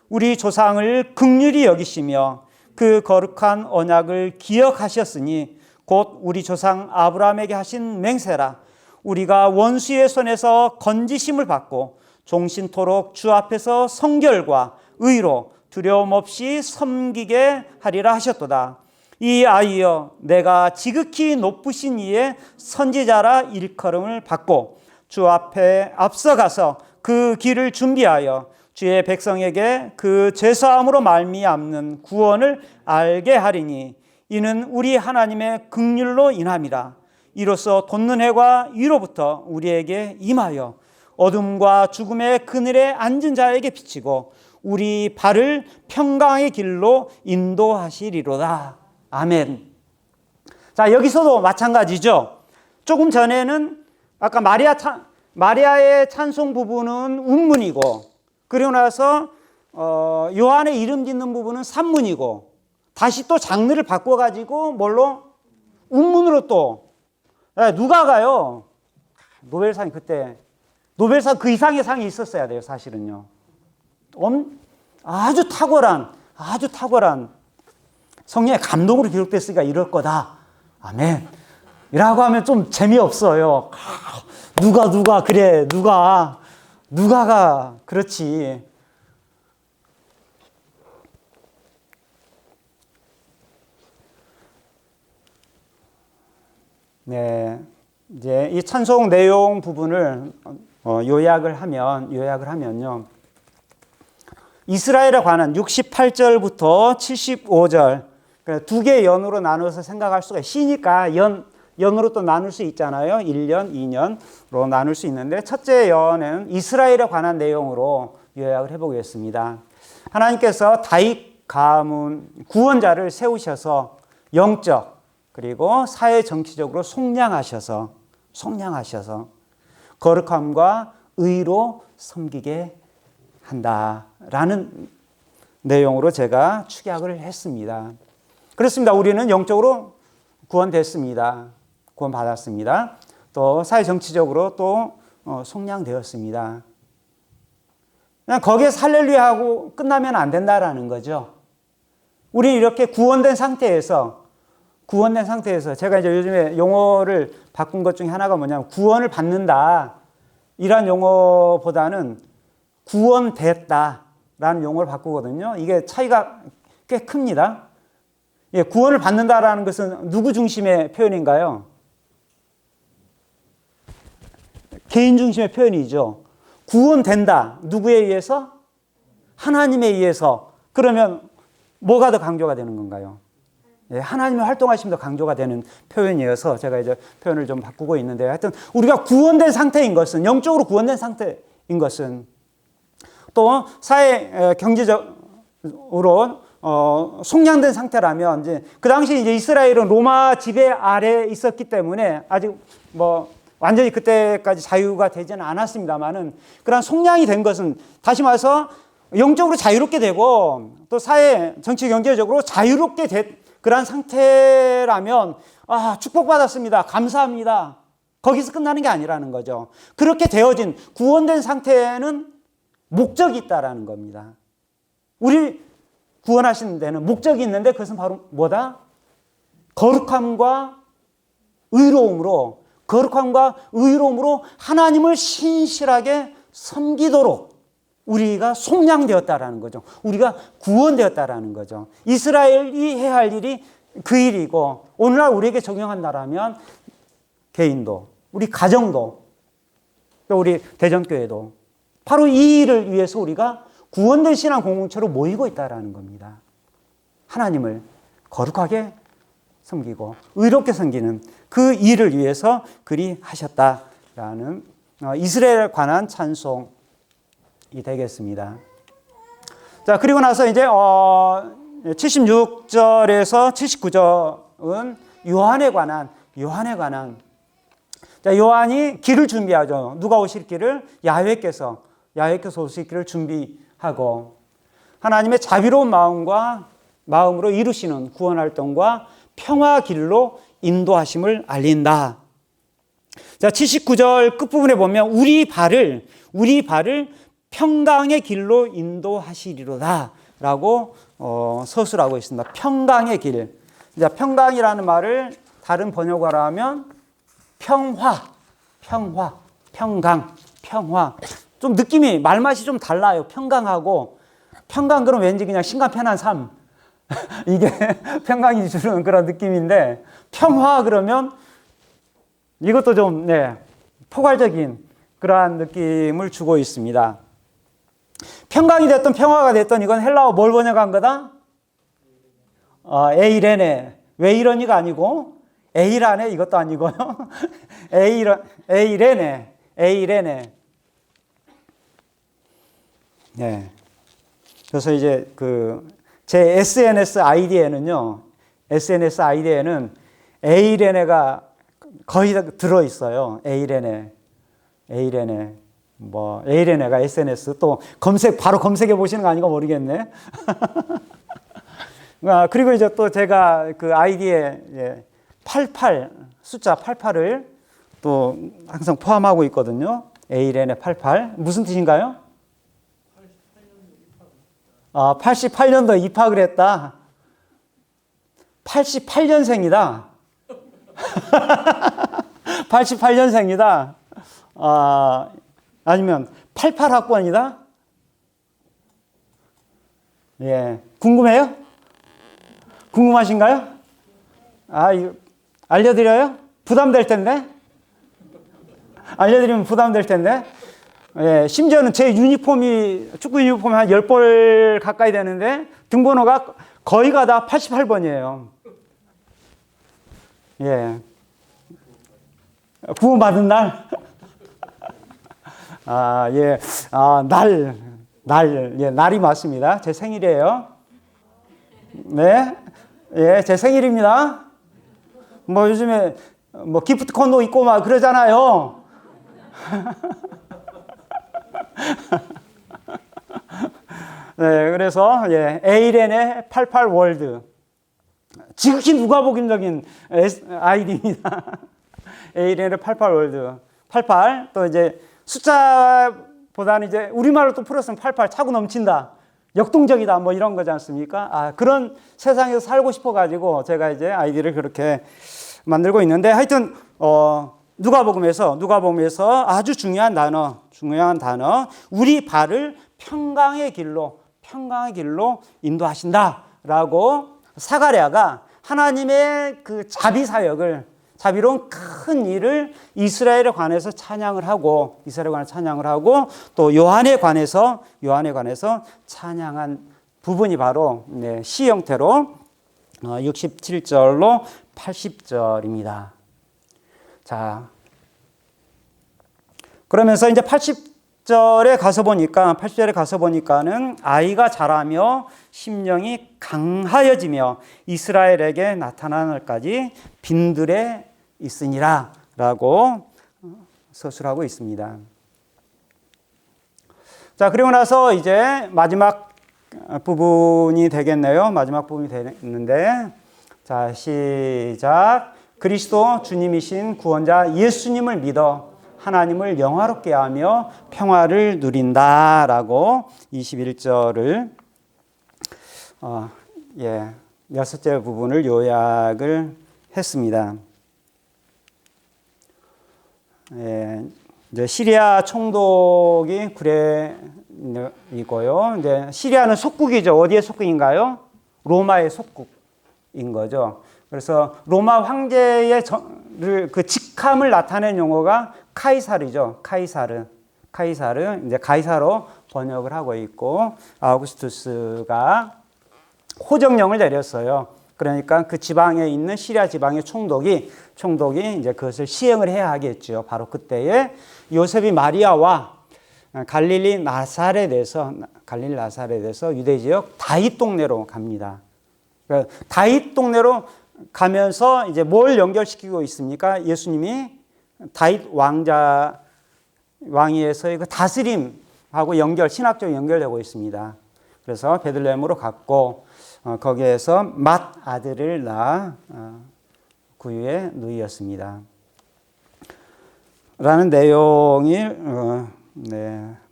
우리 조상을 긍휼히 여기시며 그 거룩한 언약을 기억하셨으니 곧 우리 조상 아브라함에게 하신 맹세라. 우리가 원수의 손에서 건지심을 받고 종신토록 주 앞에서 성결과 의로 두려움 없이 섬기게 하리라 하셨도다. 이 아이여 내가 지극히 높으신 이의 선지자라 일컬음을 받고 주 앞에 앞서가서 그 길을 준비하여 주의 백성에게 그 죄사함으로 말미암는 구원을 알게 하리니 이는 우리 하나님의 긍휼로 인함이라. 이로써 돋는 해가 위로부터 우리에게 임하여 어둠과 죽음의 그늘에 앉은 자에게 비치고 우리 발을 평강의 길로 인도하시리로다. 아멘. 자, 여기서도 마찬가지죠. 조금 전에는 아까 마리아의 찬송 부분은 운문이고 그리고 나서 요한의 이름 짓는 부분은 산문이고 다시 또 장르를 바꿔가지고 뭘로? 운문으로 또 누가 가요? 노벨상 그때 노벨상 그 이상의 상이 있었어야 돼요. 사실은요. 아주 탁월한 성령의 감동으로 기록됐으니까 이럴 거다. 아멘. 이라고 하면 좀 재미없어요. 누가 그래 누가가 그렇지. 네, 이제 이 찬송 내용 부분을 요약을 하면요. 이스라엘에 관한 68절부터 75절 두 개의 연으로 나눠서 생각할 수가 있어요. 시니까 연으로 또 나눌 수 있잖아요. 1년, 2년으로 나눌 수 있는데 첫째 연은 이스라엘에 관한 내용으로 요약을 해보겠습니다. 하나님께서 다윗 가문 구원자를 세우셔서 영적 그리고 사회 정치적으로 속량하셔서 거룩함과 의로 섬기게 한다라는 내용으로 제가 축약을 했습니다. 그렇습니다. 우리는 영적으로 구원됐습니다. 구원받았습니다. 또 사회 정치적으로 또 속량되었습니다. 그냥 거기에서 할렐루야 하고 끝나면 안 된다라는 거죠. 우리 이렇게 구원된 상태에서 제가 이제 요즘에 용어를 바꾼 것 중에 하나가 뭐냐면 구원을 받는다 이란 용어보다는 구원됐다라는 용어를 바꾸거든요. 이게 차이가 꽤 큽니다. 예, 구원을 받는다라는 것은 누구 중심의 표현인가요? 개인 중심의 표현이죠. 구원된다. 누구에 의해서? 하나님에 의해서. 그러면 뭐가 더 강조가 되는 건가요? 예, 하나님의 활동하심이 더 강조가 되는 표현이어서 제가 이제 표현을 좀 바꾸고 있는데 하여튼 우리가 구원된 상태인 것은, 영적으로 구원된 상태인 것은 또 사회 경제적으로 속량된 상태라면 이제 그 당시 이제 이스라엘은 로마 지배 아래 있었기 때문에 아직 뭐 완전히 그때까지 자유가 되지는 않았습니다만은 그런 속량이 된 것은 다시 말해서 영적으로 자유롭게 되고 또 사회 정치 경제적으로 자유롭게 된 그러한 상태라면 축복받았습니다. 감사합니다. 거기서 끝나는 게 아니라는 거죠. 그렇게 되어진 구원된 상태에는 목적이 있다라는 겁니다. 우리 구원하시는 데는 목적이 있는데 그것은 바로 뭐다? 거룩함과 의로움으로 하나님을 신실하게 섬기도록 우리가 속량되었다라는 거죠. 우리가 구원되었다라는 거죠. 이스라엘이 해야 할 일이 그 일이고 오늘날 우리에게 적용한다라면 개인도, 우리 가정도, 또 우리 대전교회도 바로 이 일을 위해서 우리가 구원된 신앙 공동체로 모이고 있다라는 겁니다. 하나님을 거룩하게 섬기고 의롭게 섬기는 그 일을 위해서 그리 하셨다라는 이스라엘에 관한 찬송이 되겠습니다. 자, 그리고 나서 이제 76절에서 79절은 요한에 관한 자, 요한이 길을 준비하죠. 누가 오실 길을? 야훼께서 오실 길을 준비하고 하나님의 자비로운 마음으로 이루시는 구원 활동과 평화 길로 인도하심을 알린다. 자, 79절 끝부분에 보면 우리 발을 평강의 길로 인도하시리로다 라고 서술하고 있습니다. 평강의 길. 자, 평강이라는 말을 다른 번역어로 하면 평강. 좀 느낌이, 말맛이 좀 달라요. 평강 그럼 왠지 그냥 심간 편한 삶. 이게 평강이 주는 그런 느낌인데 평화 그러면 이것도 좀 포괄적인 그러한 느낌을 주고 있습니다. 평강이 됐든 평화가 됐든 이건 헬라어 뭘 번역한 거다? 에이레네. 왜 이러니가 아니고 에이라네 이것도 아니고요. 에이레네. 네. 그래서 이제 제 SNS 아이디에는 에이레네가 거의 다 들어있어요. 에이레네. 에이레네가 SNS 또 바로 검색해 보시는 거 아닌가 모르겠네. 그리고 이제 또 제가 그 아이디에 88, 숫자 88을 또 항상 포함하고 있거든요. 에이레네 88. 무슨 뜻인가요? 88년도 입학을 했다. 88년생이다. 88년생이다. 아니면 88학번이다. 예. 궁금해요? 궁금하신가요? 이거 알려드려요? 부담될 텐데? 알려드리면 부담될 텐데? 예, 심지어는 제 축구 유니폼이 한 10벌 가까이 되는데 등번호가 거의가 다 88번이에요. 예. 구원받은 날? 예. 날이 맞습니다. 제 생일이에요. 네. 예, 제 생일입니다. 요즘에 기프트콘도 있고 막 그러잖아요. 네, 그래서 에이렌의 88월드 지극히 누가복음적인 아이디입니다. ALN의 88월드. 88, 또 이제 숫자보다는 이제 우리말로 또 풀었으면 88, 차고 넘친다. 역동적이다. 뭐 이런 거지 않습니까? 그런 세상에서 살고 싶어가지고 제가 이제 아이디를 그렇게 만들고 있는데 하여튼, 누가복음에서 아주 중요한 단어, 우리 발을 평강의 길로 인도하신다라고 사가랴가 하나님의 그 자비로운 큰 일을 이스라엘에 관해서 찬양을 하고 또 요한에 관해서 찬양한 부분이 바로 시 형태로 67절로 80절입니다. 자, 그러면서 이제 80절에 가서 보니까는 아이가 자라며 심령이 강하여지며 이스라엘에게 나타나날까지 빈들에 있으니라 라고 서술하고 있습니다. 자, 그리고 나서 이제 마지막 부분이 되겠네요. 마지막 부분이 되는데, 자, 시작. 그리스도 주님이신 구원자 예수님을 믿어 하나님을 영화롭게 하며 평화를 누린다라고 21절을 여섯째 부분을 요약을 했습니다. 이제 시리아 총독이 구레이고요. 이제 시리아는 속국이죠. 어디의 속국인가요? 로마의 속국인 거죠. 그래서 로마 황제의 그 직함을 나타낸 용어가 카이사르죠. 카이사르 이제 가이사로 번역을 하고 있고, 아우구스투스가 호정령을 내렸어요. 그러니까 그 지방에 있는 시리아 지방의 총독이 이제 그것을 시행을 해야 하겠죠. 바로 그때에 요셉이 마리아와 갈릴리 나사렛에서 유대 지역 다윗 동네로 갑니다. 그러니까 다윗 동네로 가면서 이제 뭘 연결시키고 있습니까? 예수님이 다윗 왕위에서의 그 다스림하고 신학적으로 연결되고 있습니다. 그래서 베들레헴으로 갔고, 거기에서 맏 아들을 낳아 구유에 누이었습니다. 라는 내용이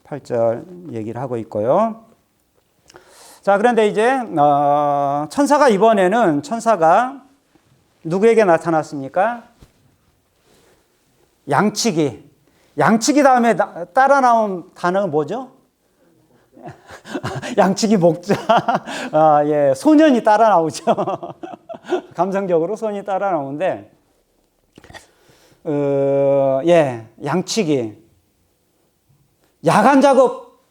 8절 얘기를 하고 있고요. 자, 그런데 이제 천사가 누구에게 나타났습니까? 양치기 다음에 따라 나온 단어가 뭐죠? 양치기 목자. 소년이 따라 나오죠. 감성적으로 소년이 따라 나오는데, 양치기. 야간 작업,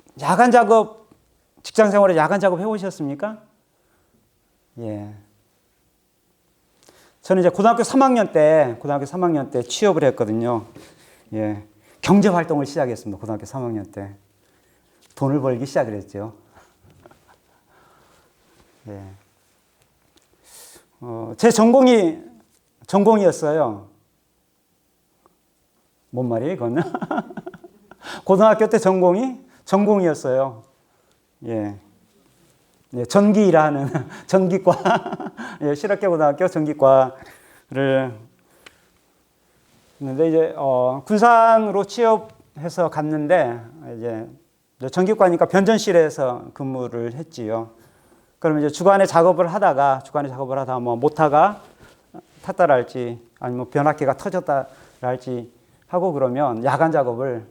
직장 생활에 야간 작업 해오셨습니까? 저는 이제 고등학교 3학년 때 취업을 했거든요. 경제 활동을 시작했습니다. 고등학교 3학년 때. 돈을 벌기 시작을 했죠. 제 전공이었어요. 뭔 말이에요, 이거는? 고등학교 때 전공이었어요. 전기라는 전기과, 실학계 고등학교 전기과를 했는데, 이제 군산으로 취업해서 갔는데, 이제 전기과니까 변전실에서 근무를 했지요. 그러면 이제 주간에 작업을 하다가 뭐 모터가 탔다랄지 아니면 변압기가 터졌다랄지 하고 그러면 야간 작업을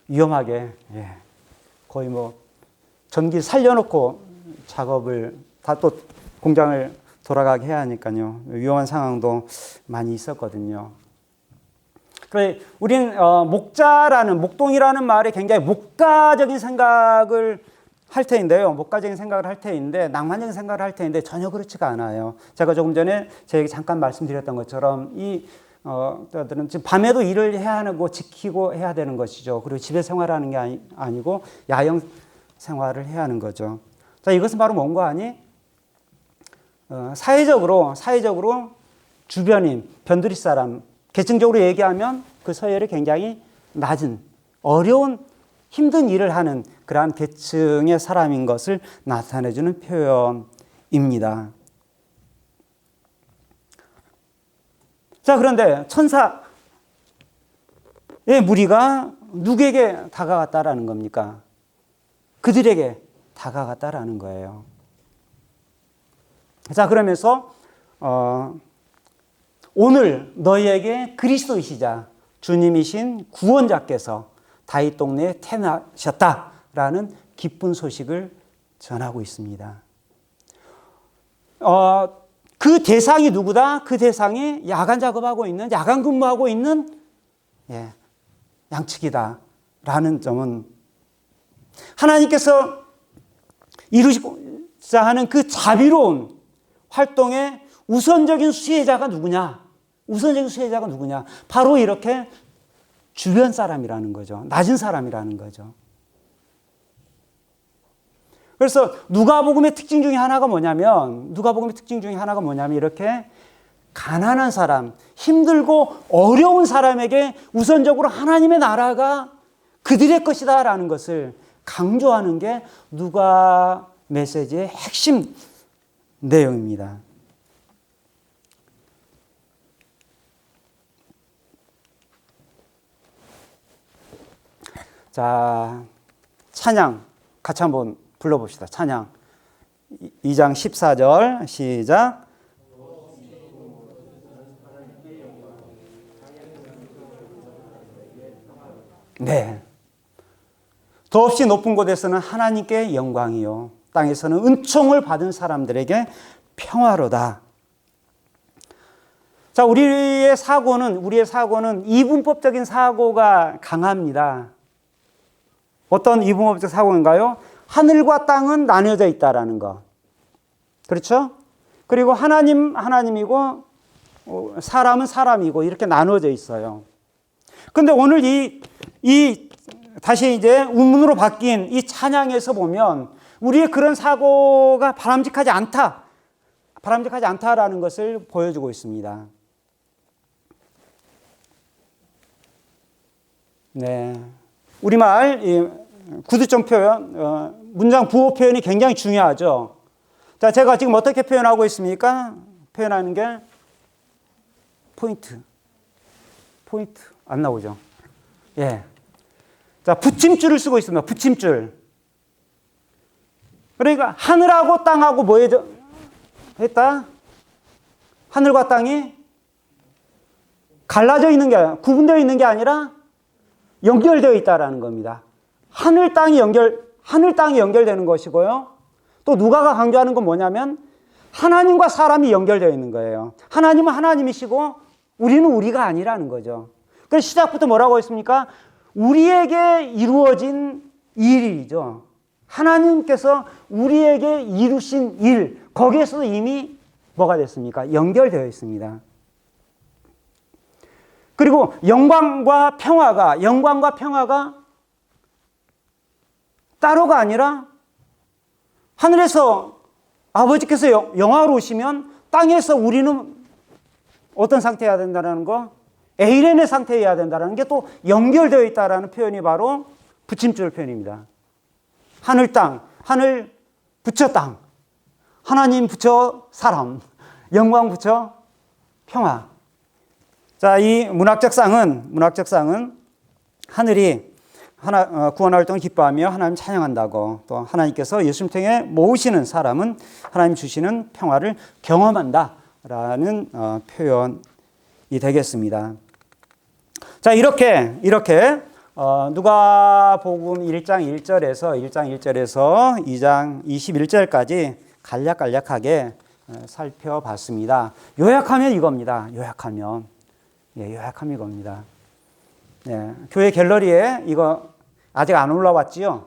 위험하게 거의 뭐 전기 살려놓고 작업을 다 또 공장을 돌아가게 해야 하니까요. 위험한 상황도 많이 있었거든요. 그래, 우린 목동이라는 말에 굉장히 목가적인 생각을 할 테인데요. 낭만적인 생각을 할 테인데 전혀 그렇지가 않아요. 제가 조금 전에 제가 잠깐 말씀드렸던 것처럼 들은 지금 밤에도 일을 해야 하고 지키고 해야 되는 것이죠. 그리고 집에 생활하는 게 아니고 야영 생활을 해야 하는 거죠. 자, 이것은 바로 뭔가 하니? 사회적으로 주변인 변두리 사람, 계층적으로 얘기하면 그 서열이 굉장히 낮은, 어려운, 힘든 일을 하는 그러한 계층의 사람인 것을 나타내주는 표현입니다. 자, 그런데 천사의 무리가 누구에게 다가갔다라는 겁니까? 그들에게 다가갔다라는 거예요. 자, 그러면서 오늘 너희에게 그리스도이시자 주님이신 구원자께서 다윗 동네에 태어나셨다라는 기쁜 소식을 전하고 있습니다. 그 대상이 누구다? 그 대상이 야간 작업하고 있는, 야간 근무하고 있는 양측이다라는 점은 하나님께서 이루시고자 하는 그 자비로운 활동의 우선적인 수혜자가 누구냐? 우선적인 수혜자가 누구냐? 바로 이렇게 주변 사람이라는 거죠. 낮은 사람이라는 거죠. 그래서 누가복음의 특징 중에 하나가 뭐냐면 이렇게 가난한 사람, 힘들고 어려운 사람에게 우선적으로 하나님의 나라가 그들의 것이다라는 것을 강조하는 게 누가 메시지의 핵심 내용입니다. 자, 찬양 같이 한번 불러봅시다. 찬양 2장 14절 시작. 네. 더없이 높은 곳에서는 하나님께 영광이요 땅에서는 은총을 받은 사람들에게 평화로다. 자, 우리의 사고는 이분법적인 사고가 강합니다. 어떤 이분법적 사고인가요? 하늘과 땅은 나뉘어져 있다라는 것. 그렇죠? 그리고 하나님이고 사람은 사람이고 이렇게 나누어져 있어요. 근데 오늘 다시 이제 운문으로 바뀐 이 찬양에서 보면 우리의 그런 사고가 바람직하지 않다라는 것을 보여주고 있습니다. 네. 우리말 구두점 표현, 문장 부호 표현이 굉장히 중요하죠. 자, 제가 지금 어떻게 표현하고 있습니까? 표현하는 게 포인트 안 나오죠? 예. 자, 붙임줄을 쓰고 있습니다. 붙임줄. 그러니까 하늘하고 땅하고 뭐 했다? 하늘과 땅이 갈라져 있는 게 아니라, 구분되어 있는 게 아니라 연결되어 있다라는 겁니다. 하늘 땅이 연결되는 것이고요. 또 누가가 강조하는 건 뭐냐면 하나님과 사람이 연결되어 있는 거예요. 하나님은 하나님이시고 우리는 우리가 아니라는 거죠. 그래서 시작부터 뭐라고 했습니까? 우리에게 이루어진 일이죠. 하나님께서 우리에게 이루신 일, 거기에서도 이미 뭐가 됐습니까? 연결되어 있습니다. 그리고 영광과 평화가 따로가 아니라 하늘에서 아버지께서 영화로우시면 땅에서 우리는 어떤 상태여야 된다는 거? 에이렌의 상태여야 된다는 게 또 연결되어 있다는 표현이 바로 붙임줄 표현입니다. 하늘 땅, 하늘 붙여 땅, 하나님 붙여 사람, 영광 붙여 평화. 자, 이 문학적 쌍은 하늘이 구원 활동을 기뻐하며 하나님 찬양한다고, 또 하나님께서 예수님 통해 모으시는 사람은 하나님 주시는 평화를 경험한다라는 표현이 되겠습니다. 자, 이렇게 누가복음 1장 1절에서 2장 21절까지 간략하게 살펴봤습니다. 요약하면 이겁니다. 요약하면 이겁니다. 예, 교회 갤러리에 이거 아직 안 올라왔지요?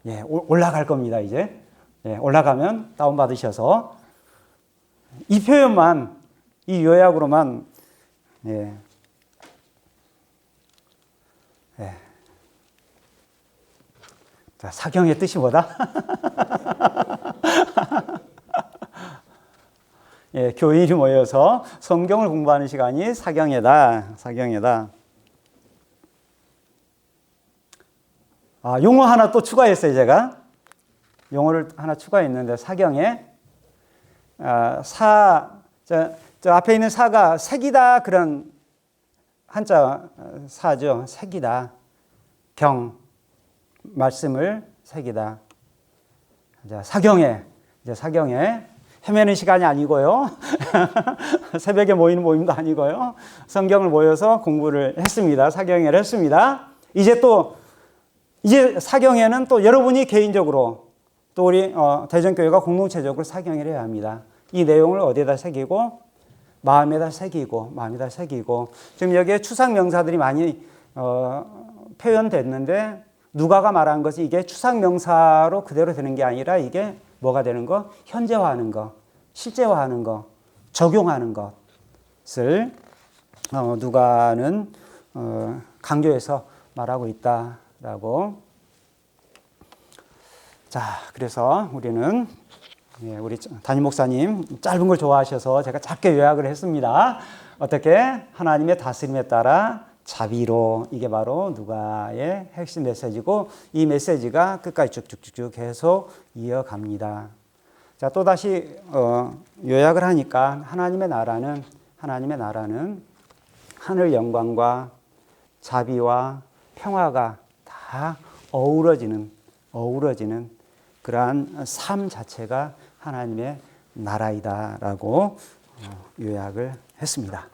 예, 올라갈 겁니다, 이제. 예, 올라가면 다운받으셔서 이 표현만, 이 요약으로만, 예. 자, 사경의 뜻이 뭐다? 예, 교인이 모여서 성경을 공부하는 시간이 사경회다. 아, 용어 하나 또 추가했어요, 제가. 용어를 하나 추가했는데, 사경회. 저 앞에 있는 사가 색이다 그런 한자 사죠. 색이다. 경 말씀을 색이다. 자, 사경에 이제 사경에 헤매는 시간이 아니고요. 새벽에 모이는 모임도 아니고요. 성경을 모여서 공부를 했습니다. 사경회를 했습니다. 이제 사경회는 또 여러분이 개인적으로 또 우리 대전교회가 공동체적으로 사경회를 해야 합니다. 이 내용을 어디에다 새기고 마음에다 새기고 지금 여기에 추상 명사들이 많이 표현됐는데 누가가 말한 것이 이게 추상 명사로 그대로 되는 게 아니라 이게 뭐가 되는 거? 현재화하는 거, 실제화하는 거, 적용하는 것을 누가는 강조해서 말하고 있다라고. 자, 그래서 우리는 우리 담임 목사님 짧은 걸 좋아하셔서 제가 짧게 요약을 했습니다. 어떻게? 하나님의 다스림에 따라 자비로, 이게 바로 누가의 핵심 메시지고 이 메시지가 끝까지 쭉쭉쭉 계속 이어갑니다. 자, 또다시 요약을 하니까 하나님의 나라는 하늘 영광과 자비와 평화가 다 어우러지는 그러한 삶 자체가 하나님의 나라이다라고 요약을 했습니다.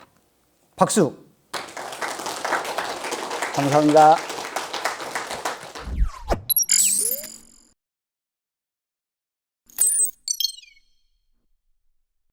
박수! 감사합니다.